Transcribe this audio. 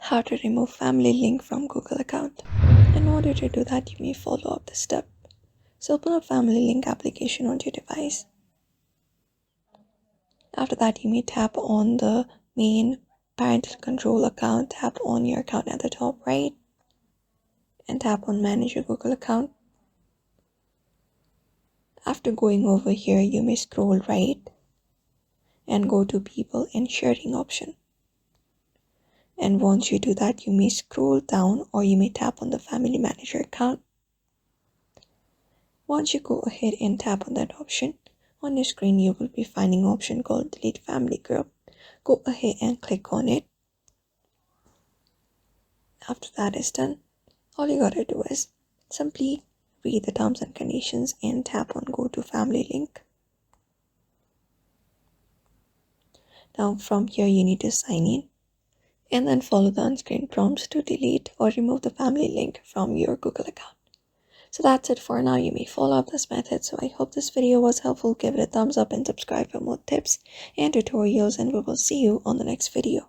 How to remove family link from Google account. In order to do that, you may follow up this step. So open up family link application on your device. After that, you may tap on the main parental control account, tap on your account at the top right, and tap on manage your Google account. After going over here, you may scroll right and go to people and sharing option. And once you do that, you may scroll down or you may tap on the family manager account. Once you go ahead and tap on that option, on your screen you will be finding an option called delete family group. Go ahead and click on it. After that is done, all you gotta do is simply read the terms and conditions and tap on go to family link. Now from here you need to sign in and then follow the on-screen prompts to delete or remove the family link from your Google account. So that's it for now. You may follow up this method. So I hope this video was helpful. Give it a thumbs up and subscribe for more tips and tutorials, and we will see you on the next video.